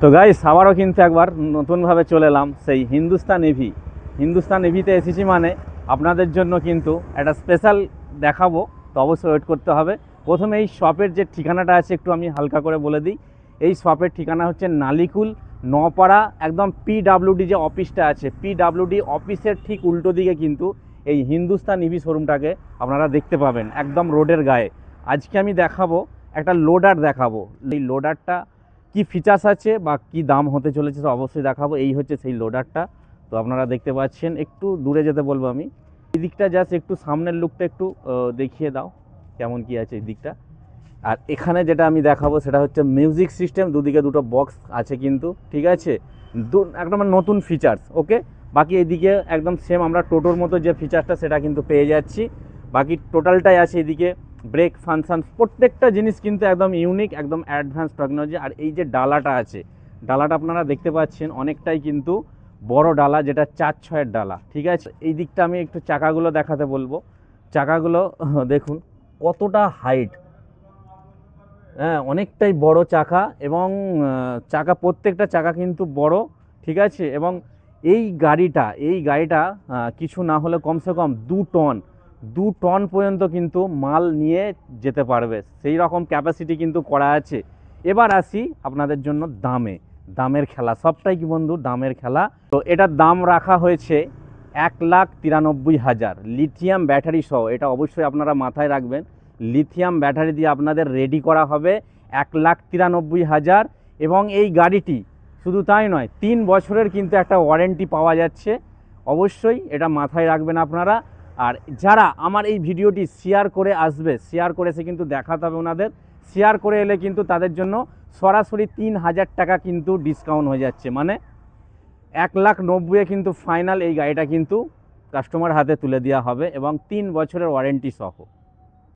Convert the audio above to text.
তো গাইস আবারও কিন্তু একবার নতুনভাবে চলে এলাম সেই হিন্দুস্তান এভিতে এসেছি, মানে আপনাদের জন্য কিন্তু একটা স্পেশাল দেখাবো। তো অবশ্যই ওয়েট করতে হবে। প্রথমে এই শপের যে ঠিকানাটা আছে একটু আমি হালকা করে বলে দিই। এই শপের ঠিকানা হচ্ছে নালিকুল নপাড়া, একদম পিডাব্লিউডি যে অফিসটা আছে, পিডাব্লিউডি অফিসের ঠিক উল্টো দিকে কিন্তু এই হিন্দুস্তান ইভি শোরুমটাকে আপনারা দেখতে পাবেন, একদম রোডের গায়ে। আজকে আমি দেখাবো একটা লোডার দেখাবো। এই লোডারটা কি ফিচার্স আছে বা কি দাম হতে চলেছে অবশ্যই দেখাবো। এই হচ্ছে সেই লোডারটা। তো আপনারা দেখতে পাচ্ছেন, একটু দূরে যেতে বলবো আমি। এই দিকটা জাস্ট একটু সামনের লুকটা একটু দেখিয়ে দাও কেমন কি আছে এই দিকটা। আর এখানে যেটা আমি দেখাবো সেটা হচ্ছে মিউজিক সিস্টেম, দুদিকে দুটো বক্স আছে কিন্তু, ঠিক আছে, একদম নতুন ফিচার্স। ওকে, বাকি এদিকে একদম সেম আমরা টোটোর মতো যে ফিচারটা সেটা কিন্তু পেয়ে যাচ্ছি। বাকি টোটালটাই আছে এদিকে, ব্রেক ফাংশন প্রত্যেকটা জিনিস কিন্তু একদম ইউনিক, একদম অ্যাডভান্স টেকনোলজি। আর এই যে ডালাটা আছে, ডালাটা আপনারা দেখতে পাচ্ছেন অনেকটাই কিন্তু বড় ডালা, যেটা 4/6 ডালা, ঠিক আছে। এই দিকটা আমি একটু চাকাগুলো দেখাতে বলবো। চাকাগুলো দেখুন কতটা হাইট, হ্যাঁ অনেকটাই বড় চাকা। এবং চাকা প্রত্যেকটা চাকা কিন্তু বড়, ঠিক আছে। এবং এই গাড়িটা কিছু না হলে কমসে কম 2 টন পর্যন্ত কিন্তু মাল নিয়ে যেতে পারবে, সেই রকম ক্যাপাসিটি কিন্তু করা আছে। এবার আসি আপনাদের জন্য দামের খেলা, সবটাই কি বন্ধু দামের খেলা। তো এটার দাম রাখা হয়েছে 1,93,000 লিথিয়াম ব্যাটারি সহ। এটা অবশ্যই আপনারা মাথায় রাখবেন, লিথিয়াম ব্যাটারি দিয়ে আপনাদের রেডি করা হবে 1,93,000। এবং এই গাড়িটি শুধু তাই নয়, 3 বছরের কিন্তু একটা ওয়ারেন্টি পাওয়া যাচ্ছে। অবশ্যই এটা মাথায় রাখবেন আপনারা। আর যারা আমার এই ভিডিওটি শেয়ার করে আসবে, শেয়ার করে এসে কিন্তু দেখাতে হবে ওনাদের, শেয়ার করে এলে কিন্তু তাদের জন্য সরাসরি 3,000 টাকা কিন্তু ডিসকাউন্ট হয়ে যাচ্ছে, মানে 1,90,000 কিন্তু ফাইনাল এই গাড়িটা কিন্তু কাস্টমার হাতে তুলে দেওয়া হবে এবং 3 বছরের ওয়ারেন্টি সহ।